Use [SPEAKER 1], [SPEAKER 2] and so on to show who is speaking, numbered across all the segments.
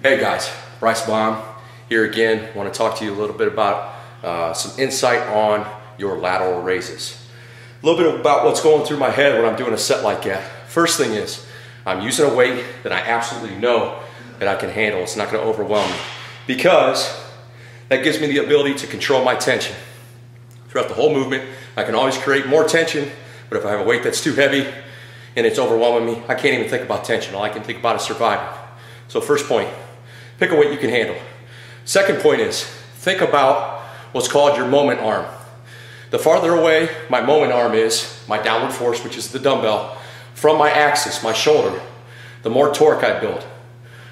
[SPEAKER 1] Hey guys, Bryce Baum here again. I want to talk to you a little bit about some insight on your lateral raises. A little bit about what's going through my head when I'm doing a set like that. First thing is, I'm using a weight that I absolutely know that I can handle. It's not going to overwhelm me, because that gives me the ability to control my tension. Throughout the whole movement, I can always create more tension, but if I have a weight that's too heavy and it's overwhelming me, I can't even think about tension. All I can think about is surviving. So first point, pick a weight you can handle. Second point is, think about what's called your moment arm. The farther away my moment arm is, my downward force, which is the dumbbell, from my axis, my shoulder, the more torque I build.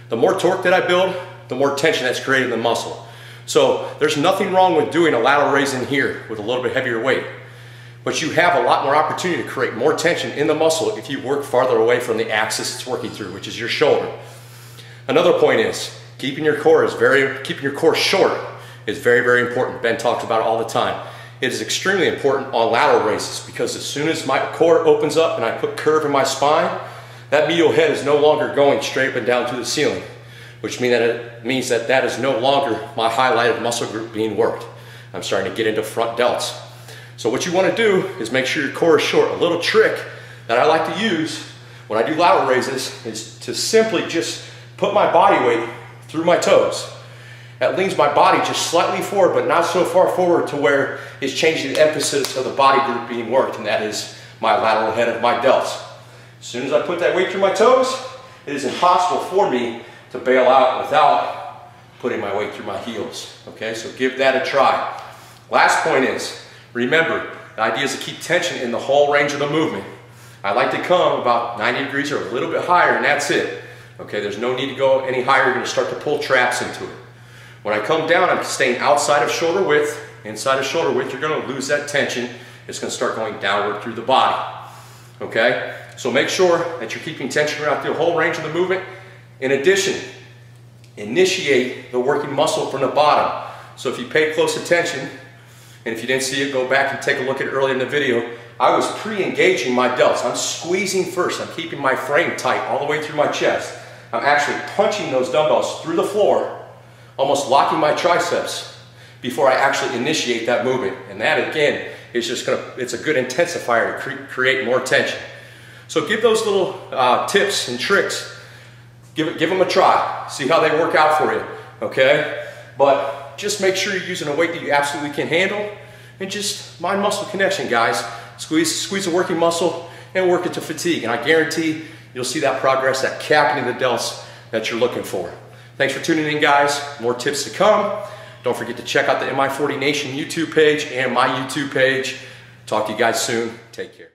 [SPEAKER 1] The more torque that I build, the more tension that's created in the muscle. So there's nothing wrong with doing a lateral raise in here with a little bit heavier weight. But you have a lot more opportunity to create more tension in the muscle if you work farther away from the axis it's working through, which is your shoulder. Another point is, keeping your core short is very, very important. Ben talks about it all the time. It is extremely important on lateral raises, because as soon as my core opens up and I put curve in my spine, that medial head is no longer going straight up and down to the ceiling, which means that that is no longer my highlighted muscle group being worked. I'm starting to get into front delts. So what you want to do is make sure your core is short. A little trick that I like to use when I do lateral raises is to simply just put my body weight through my toes. That leans my body just slightly forward, but not so far forward to where it's changing the emphasis of the body group being worked, and that is my lateral head of my delts. As soon as I put that weight through my toes, it is impossible for me to bail out without putting my weight through my heels. Okay, so give that a try. Last point is, remember, the idea is to keep tension in the whole range of the movement. I like to come about 90 degrees or a little bit higher, and that's it. Okay, there's no need to go any higher. You're going to start to pull traps into it. When I come down, I'm staying outside of shoulder width. Inside of shoulder width, you're going to lose that tension. It's going to start going downward through the body. Okay, so make sure that you're keeping tension throughout the whole range of the movement. In addition, initiate the working muscle from the bottom. So if you pay close attention, and if you didn't see it, go back and take a look at it earlier in the video. I was pre-engaging my delts. I'm squeezing first. I'm keeping my frame tight all the way through my chest. I'm actually punching those dumbbells through the floor, almost locking my triceps before I actually initiate that movement. And that, again, is just it's a good intensifier to create more tension. So give those little tips and tricks, give them a try. See how they work out for you, okay? But just make sure you're using a weight that you absolutely can handle, and just mind muscle connection, guys. Squeeze the working muscle and work it to fatigue. And I guarantee you'll see that progress, that capping of the delts that you're looking for. Thanks for tuning in, guys. More tips to come. Don't forget to check out the MI40 Nation YouTube page and my YouTube page. Talk to you guys soon. Take care.